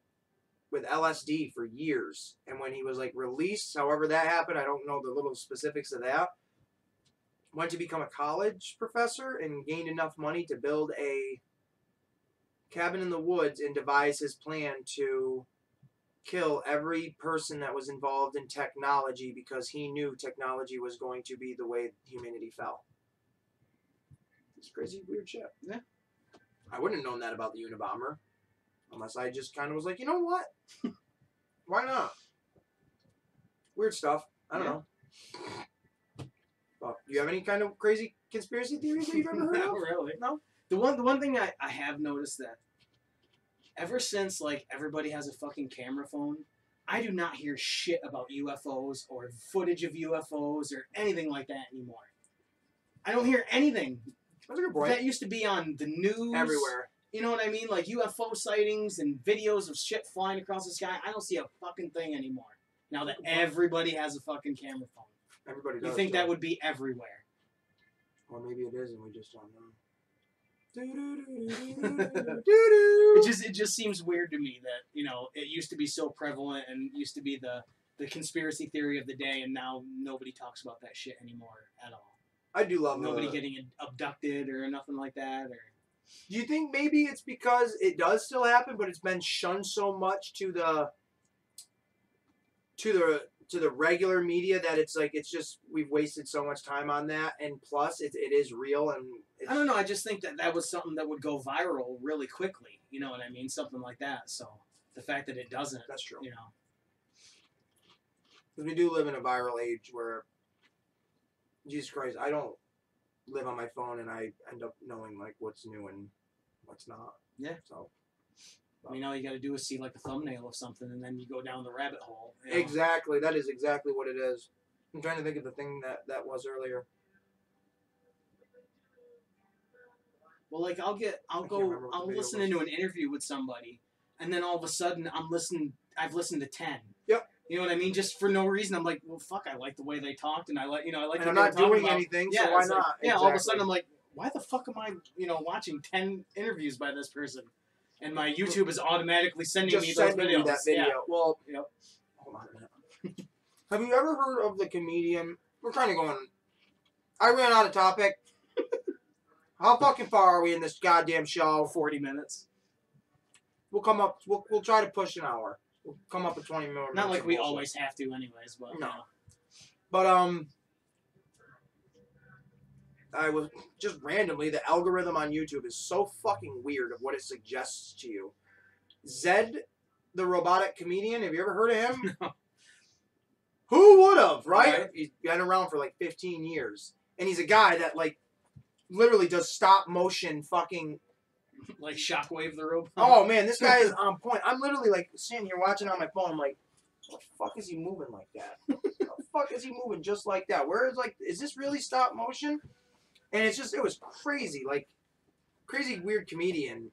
with LSD for years, and when he was like released, however that happened, I don't know the little specifics of that. Went to become a college professor and gained enough money to build a cabin in the woods and devise his plan to kill every person that was involved in technology, because he knew technology was going to be the way humanity fell. It's crazy, weird shit. Yeah. I wouldn't have known that about the Unabomber unless I just kind of was like, you know what? Why not? Weird stuff. I don't know. Well, do you have any kind of crazy conspiracy theories that you've ever heard of? Not really. No? The one thing I have noticed that ever since like everybody has a fucking camera phone, I do not hear shit about UFOs or footage of UFOs or anything like that anymore. I don't hear anything. That's a good point. That used to be on the news. Everywhere. You know what I mean? Like UFO sightings and videos of shit flying across the sky. I don't see a fucking thing anymore. Now that everybody has a fucking camera phone. Everybody does. You think that would be everywhere? Or maybe it is, and we just don't know. It just seems weird to me that it used to be so prevalent and used to be the conspiracy theory of the day, and now nobody talks about that shit anymore at all. I do love nobody getting abducted or nothing like that. Or do you think maybe it's because it does still happen, but it's been shunned so much to the to the regular media that it's like it's just we've wasted so much time on that, and plus it is real and I don't know. I just think that was something that would go viral really quickly. You know what I mean? Something like that. So the fact that it doesn't, that's true. You know, because we do live in a viral age where, Jesus Christ, I don't live on my phone and I end up knowing like what's new and what's not. Yeah. So. I mean, all you got to do is see like the thumbnail of something, and then you go down the rabbit hole. You know? Exactly. That is exactly what it is. I'm trying to think of the thing that was earlier. Well, like I'll listen into an interview with somebody, and then all of a sudden I've listened to 10. Yep. You know what I mean? Just for no reason, I'm like, well, fuck, I like the way they talked, and I like and what I'm not they were talking doing about. anything, Yeah, so why like, not? yeah, exactly. all of a sudden I'm like, why the fuck am I, watching 10 interviews by this person? And my YouTube is automatically sending me those videos. That video. Yeah. Well, yep. Hold on a minute. Have you ever heard of the comedian? We're kind of going. I ran out of topic. How fucking far are we in this goddamn show? 40 minutes. We'll come up. We'll try to push an hour. We'll come up with 20 more minutes. Not like we always have to, anyways. But no. But I was just randomly, the algorithm on YouTube is so fucking weird of what it suggests to you. Zed, the robotic comedian, have you ever heard of him? No. Who would have, right? He's been around for like 15 years. And he's a guy that like literally does stop motion fucking like Shockwave the robot. Oh man, this guy is on point. I'm literally like sitting here watching on my phone. I'm like, what the fuck is he moving like that? The fuck is he moving just like that? Where is like, is this really stop motion? And it's just, it was crazy, like crazy weird comedian.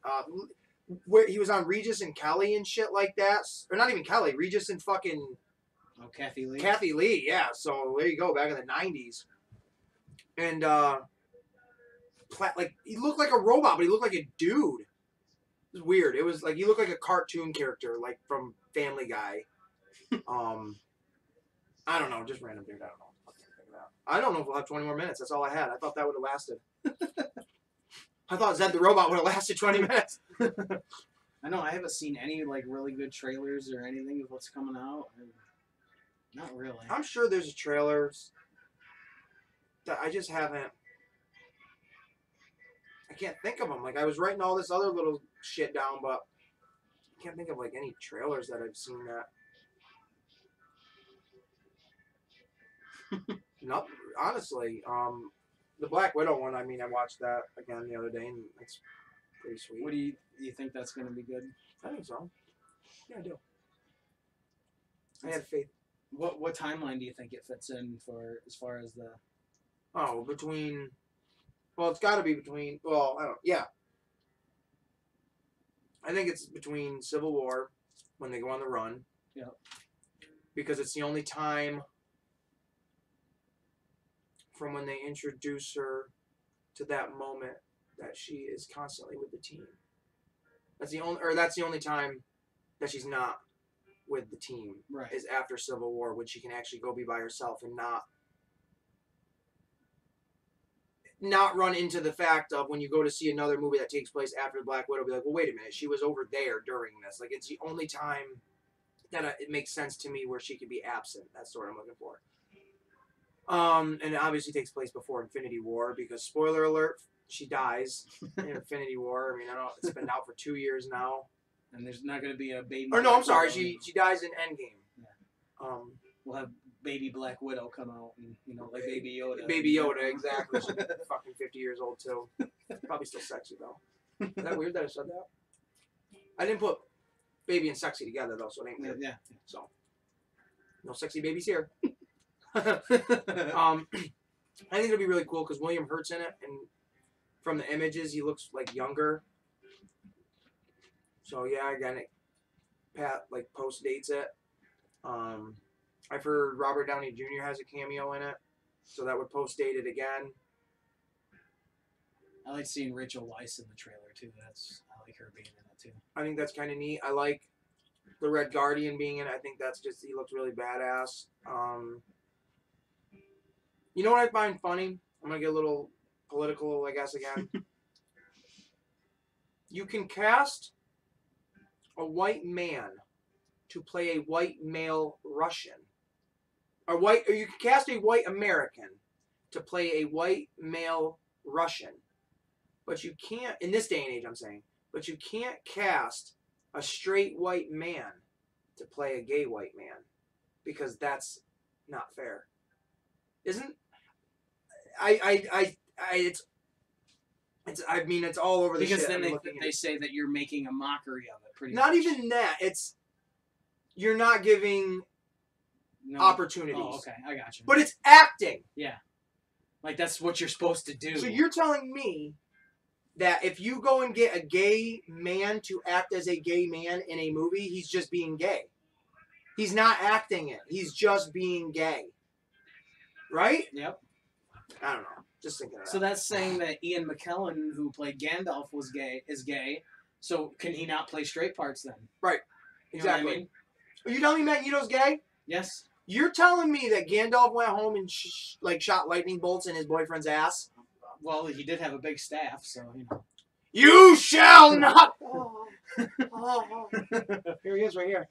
Where he was on Regis and Kelly and shit like that, or not even Kelly, Regis and fucking Kathy Lee. Kathy Lee, yeah. So there you go, back in the '90s, and like he looked like a robot, but he looked like a dude. It was weird. It was like he looked like a cartoon character, like from Family Guy. I don't know, just random dude. I don't know. I don't know if we'll have 20 more minutes. That's all I had. I thought that would have lasted. I thought Zed the Robot would have lasted 20 minutes. I know. I haven't seen any like really good trailers or anything of what's coming out. Not really. I'm sure there's trailers that I just haven't. I can't think of them. Like I was writing all this other little shit down, but I can't think of like any trailers that I've seen that. No, honestly, the Black Widow one. I mean, I watched that again the other day, and it's pretty sweet. What do you think that's going to be good? I think so. Yeah, I do. I have faith. What timeline do you think it fits in for as far as the? Oh, between. Well, it's got to be between. Well, I don't. Yeah. I think it's between Civil War, when they go on the run. Yeah. Because it's the only time. From when they introduce her to that moment that she is constantly with the team. That's the only time that she's not with the team. Right. Is after Civil War, when she can actually go be by herself and not run into the fact of when you go to see another movie that takes place after Black Widow, be like, well, wait a minute, she was over there during this. Like, it's the only time that it makes sense to me where she could be absent. That's what I'm looking for. And it obviously takes place before Infinity War because, spoiler alert, she dies in Infinity War. I mean, I don't know, it's been out for 2 years now. And there's not going to be a baby. Or no, I'm sorry, she dies in Endgame. Yeah. We'll have baby Black Widow come out and, like Baby Yoda. Baby Yoda, exactly. She's fucking 50 years old, too. Probably still sexy, though. Is that weird that I said that? I didn't put baby and sexy together, though, so it ain't weird. Yeah. So, no sexy babies here. I think it'll be really cool because William Hurt's in it, and from the images, he looks like younger. So yeah, again, Pat like post dates it. I've heard Robert Downey Jr. has a cameo in it, so that would post date it again. I like seeing Rachel Weisz in the trailer too. I like her being in it too. I think that's kind of neat. I like the Red Guardian being in it. I think that's he looks really badass. You know what I find funny? I'm going to get a little political, I guess, again. You can cast a white man to play a white male Russian. or you can cast a white American to play a white male Russian, but you can't, in this day and age I'm saying, but you can't cast a straight white man to play a gay white man, because that's not fair. Isn't it's all over the because shit. then they say that you're making a mockery of it. Pretty not much. even that. It's you're not giving opportunities. Oh, okay, I got you. But it's acting. Yeah, like that's what you're supposed to do. So you're telling me that if you go and get a gay man to act as a gay man in a movie, he's just being gay. He's not acting it. He's just being gay. Right? Yep. I don't know. Just thinking of that. So that's saying that Ian McKellen, who played Gandalf, is gay. So can he not play straight parts then? Right. You Exactly. know what I mean? Are you telling me Magneto's gay? Yes. You're telling me that Gandalf went home and shot lightning bolts in his boyfriend's ass? Well, he did have a big staff, so you know. You shall not. Here he is, right here.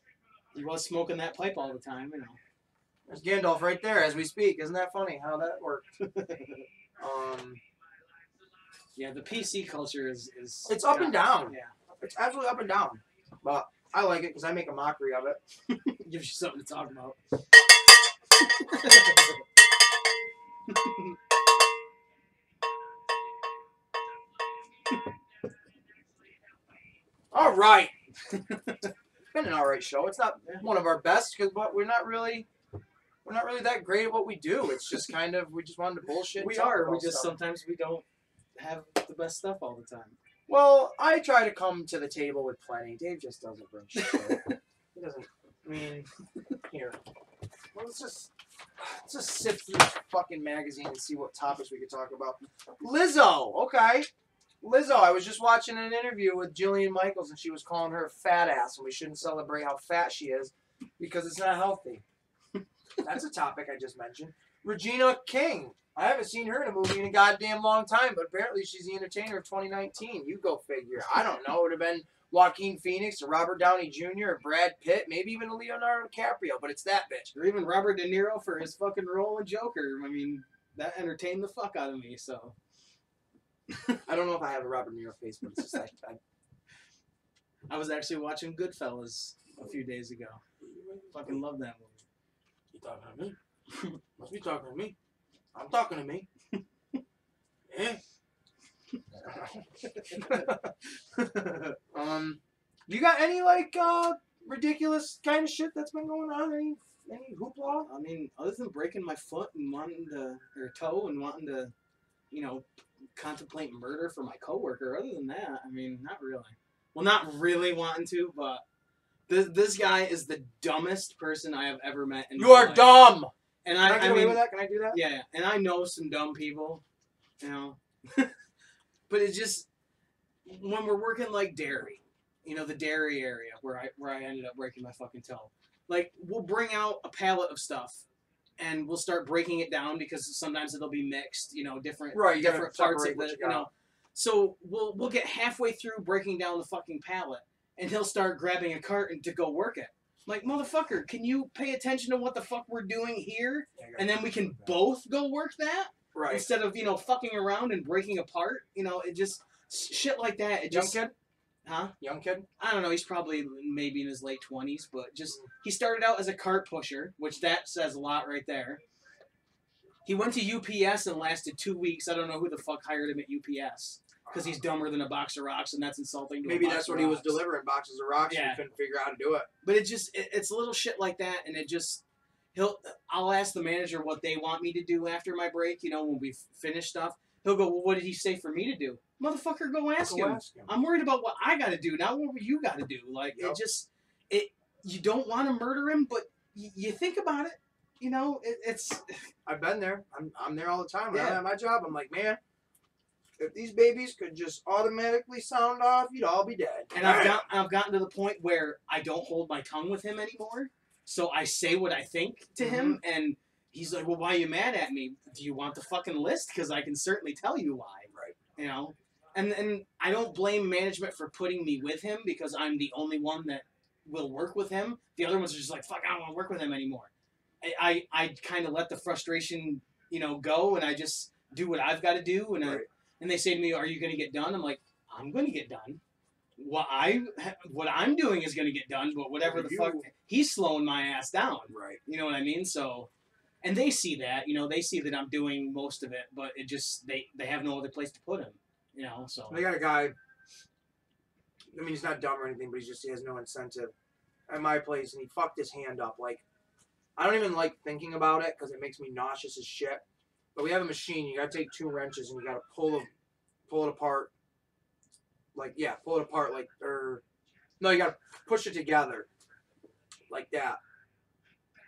He was smoking that pipe all the time, you know. There's Gandalf right there as we speak. Isn't that funny how that worked? Yeah, the PC culture is it's up and down. Yeah. It's absolutely up and down. But I like it because I make a mockery of it. Gives you something to talk about. All right. It's been an all right show. It's not one of our best but we're not really that great at what we do. It's just kind of we just wanted to bullshit. We are. We just sometimes we don't have the best stuff all the time. Well, I try to come to the table with plenty. Dave just doesn't bring shit. He doesn't. I mean, here. Well, let's just sift through this fucking magazine and see what topics we could talk about. Lizzo, okay. Lizzo, I was just watching an interview with Jillian Michaels, and she was calling her a fat ass, and we shouldn't celebrate how fat she is because it's not healthy. That's a topic I just mentioned. Regina King. I haven't seen her in a movie in a goddamn long time, but apparently she's the entertainer of 2019. You go figure. I don't know. It would have been Joaquin Phoenix or Robert Downey Jr. or Brad Pitt, maybe even Leonardo DiCaprio, but it's that bitch. Or even Robert De Niro for his fucking role in Joker. I mean, that entertained the fuck out of me, so. I don't know if I have a Robert De Niro face, but it's just like... I was actually watching Goodfellas a few days ago. Fucking love that movie. You talking to me? Must be talking to me. I'm talking to me. Yeah. You got any ridiculous kind of shit that's been going on? Any hoopla? I mean, other than breaking my foot and wanting to, or toe and wanting to, you know, contemplate murder for my coworker. Other than that, I mean, not really. Well, not really wanting to, but this guy is the dumbest person I have ever met in my life. You are dumb. And Can I get away mean, with that? Can I do that? Yeah, and I know some dumb people, you know. But it's just when we're working like dairy, you know, the dairy area where I ended up breaking my fucking toe. Like, we'll bring out a pallet of stuff and we'll start breaking it down because sometimes it'll be mixed, you know, different parts of the, you know. So we'll get halfway through breaking down the fucking pallet and he'll start grabbing a carton to go work it. Like, motherfucker, can you pay attention to what the fuck we're doing here? And then we can both go work that? Right. Instead of, you know, fucking around and breaking apart. You know, it just... Shit like that. It just, young kid? Huh? Young kid? I don't know. He's probably maybe in his late 20s. But just... He started out as a cart pusher, which that says a lot right there. He went to UPS and lasted 2 weeks. I don't know who the fuck hired him at UPS. Because he's dumber than a box of rocks, and that's insulting to Maybe a box that's of what he was rocks. delivering, boxes of rocks, and he couldn't figure out how to do it. But it's little shit like that, and it just, I'll ask the manager what they want me to do after my break, you know, when we finish stuff. He'll go, well, what did he say for me to do? Motherfucker, go ask him. I'm worried about what I gotta do, not what you gotta do. Like, you don't want to murder him, but you think about it, you know, it's... I've been there. I'm there all the time. When I'm at my job, I'm like, man, if these babies could just automatically sound off, you'd all be dead. And I've gotten to the point where I don't hold my tongue with him anymore. So I say what I think to him, and he's like, well, why are you mad at me? Do you want the fucking list? Because I can certainly tell you why. Right. You know? And I don't blame management for putting me with him because I'm the only one that will work with him. The other ones are just like, fuck, I don't want to work with him anymore. I kind of let the frustration, go, and I just do what I've got to do. And and they say to me, "Are you going to get done?" I'm like, "I'm going to get done. What I'm doing is going to get done, but whatever the fuck, he's slowing my ass down." Right. You know what I mean? So, and they see that, they see that I'm doing most of it, but it just they have no other place to put him. So they got a guy. I mean, he's not dumb or anything, but he has no incentive at my place, and he fucked his hand up. Like, I don't even like thinking about it because it makes me nauseous as shit. But we have a machine. You got to take 2 wrenches and you got to pull it apart. Pull it apart no, you got to push it together like that.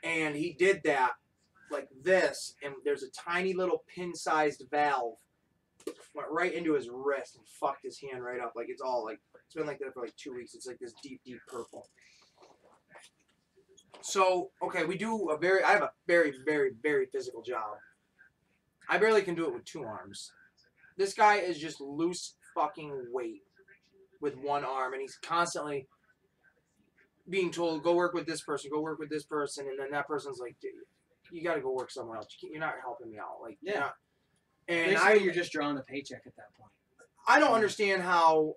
And he did that like this, and there's a tiny little pin-sized valve went right into his wrist and fucked his hand right up. Like, it's been like that for like 2 weeks. It's like this deep, deep purple. So, okay, I have a very, very, very physical job. I barely can do it with 2 arms. This guy is just loose fucking weight with 1 arm, and he's constantly being told, go work with this person, and then that person's like, dude, you got to go work somewhere else. You're not helping me out. Like, yeah. And basically, you're just drawing a paycheck at that point. I don't understand how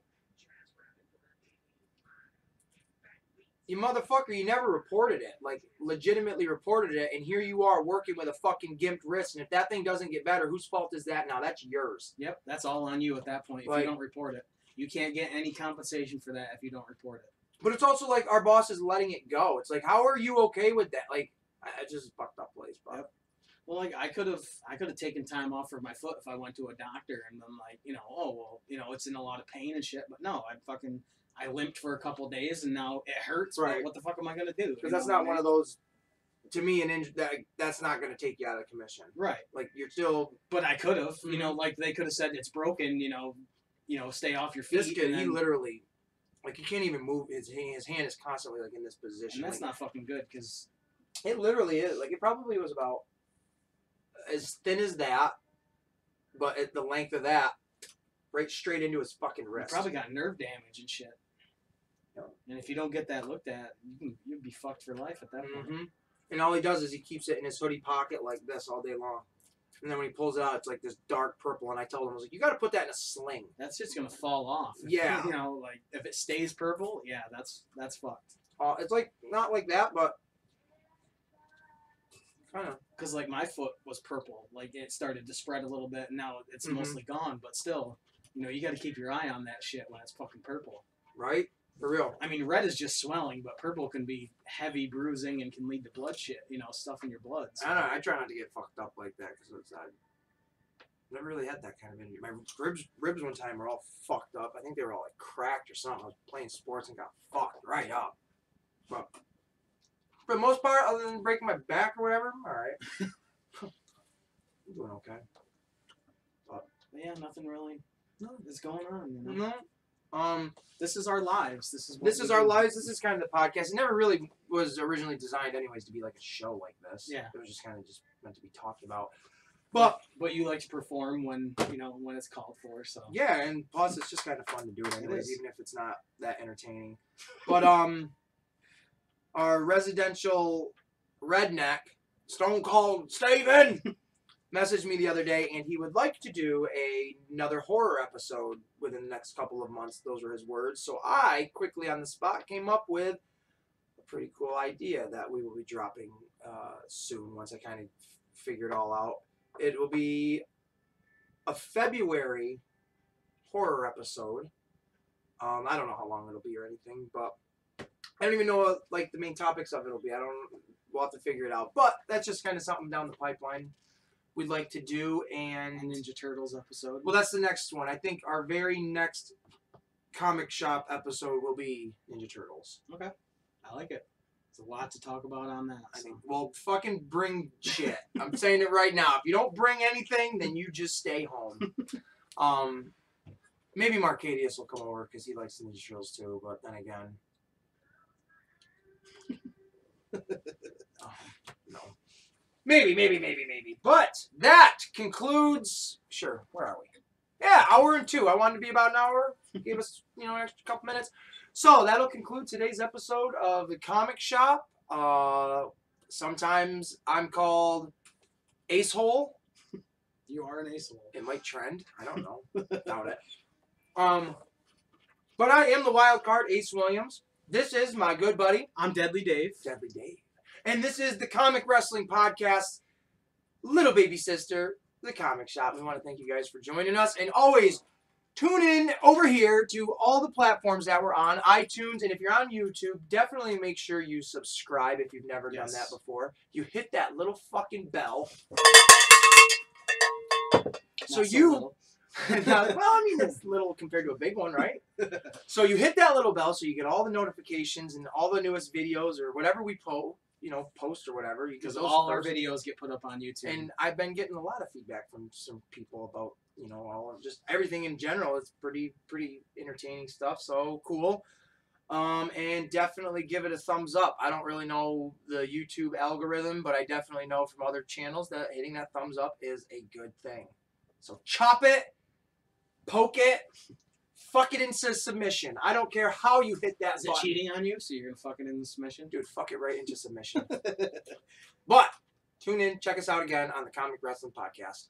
you motherfucker, you never reported it. Like, legitimately reported it, and here you are working with a fucking gimped wrist, and if that thing doesn't get better, whose fault is that now? That's yours. Yep, that's all on you at that point if you don't report it. You can't get any compensation for that if you don't report it. But it's also like our boss is letting it go. It's like, how are you okay with that? Like, it's just a fucked up place, bro. Yep. Well, like, I could have taken time off for my foot if I went to a doctor and I'm like, it's in a lot of pain and shit. But no, I limped for a couple of days and now it hurts. Right. What the fuck am I gonna do? Because that's not one of those. To me, that's not gonna take you out of commission. Right. Like, you're still. But I could have. Like they could have said it's broken. Stay off your feet. This kid, he literally, like, he can't even move. His hand is constantly like in this position. And that's not fucking good because. It literally is. Like, it probably was about as thin as that, but at the length of that, right straight into his fucking wrist. He probably got nerve damage and shit. Yeah. And if you don't get that looked at, you'd be fucked for life at that point. And all he does is he keeps it in his hoodie pocket like this all day long. And then when he pulls it out, it's like this dark purple. And I told him, I was like, you got to put that in a sling. That's just going to fall off. Yeah. Like, if it stays purple, yeah, that's fucked. It's like, not like that, but kind of. Because, like, my foot was purple. Like, it started to spread a little bit, and now it's mostly gone. But still, you got to keep your eye on that shit when it's fucking purple. Right? For real. I mean, red is just swelling, but purple can be heavy bruising and can lead to bloodshed, stuff in your blood. So. I don't know. I try not to get fucked up like that because I never really had that kind of injury. My ribs one time were all fucked up. I think they were all, like, cracked or something. I was playing sports and got fucked right up. But for the most part, other than breaking my back or whatever, I'm all right. I'm doing okay. But yeah, nothing really is going on. No. This is our lives. This is our lives. This is kind of the podcast. It never really was originally designed, anyways, to be like a show like this. Yeah. It was just kind of just meant to be talked about. But you like to perform when it's called for. So yeah, and plus it's just kind of fun to do it anyways, even if it's not that entertaining. But our residential redneck, Stone Cold Steven, messaged me the other day, and he would like to do another horror episode within the next couple of months. Those were his words. So I, quickly on the spot, came up with a pretty cool idea that we will be dropping soon once I kind of figure it all out. It will be a February horror episode. I don't know how long it'll be or anything, but I don't even know what, like, the main topics of it will be. We'll have to figure it out. But that's just kind of something down the pipeline we'd like to do. And Ninja Turtles episode. Well, that's the next one. I think our very next comic shop episode will be Ninja Turtles. Okay. I like it. There's a lot to talk about on that. I think, well, fucking bring shit. I'm saying it right now. If you don't bring anything, then you just stay home. Maybe Marcadius will come over because he likes the Ninja Turtles too, but then again... no. Maybe. But that concludes... Sure, where are we? Yeah, hour and 2. I wanted to be about an hour. Gave us, an extra couple minutes. So that'll conclude today's episode of the Comic Shop. Sometimes I'm called Ace Hole. You are an ace hole. It might trend. I don't know. Doubt it. But I am the wild card, Ace Williams. This is my good buddy. I'm Deadly Dave. Deadly Dave. And this is the Comic Wrestling Podcast, little baby sister, the Comic Shop. We want to thank you guys for joining us. And always tune in over here to all the platforms that we're on, iTunes. And if you're on YouTube, definitely make sure you subscribe if you've never done that before. You hit that little fucking bell. So you... well, I mean, it's little compared to a big one, right? So you hit that little bell so you get all the notifications and all the newest videos or whatever we post or whatever. Because all our videos get put up on YouTube. And I've been getting a lot of feedback from some people about, all of just everything in general. It's pretty entertaining stuff. So cool. And definitely give it a thumbs up. I don't really know the YouTube algorithm, but I definitely know from other channels that hitting that thumbs up is a good thing. So chop it. Poke it, fuck it into submission. I don't care how you hit that button. Is it cheating on you? So you're going to fuck it into submission? Dude, fuck it right into submission. But tune in, check us out again on the Comic Wrestling Podcast.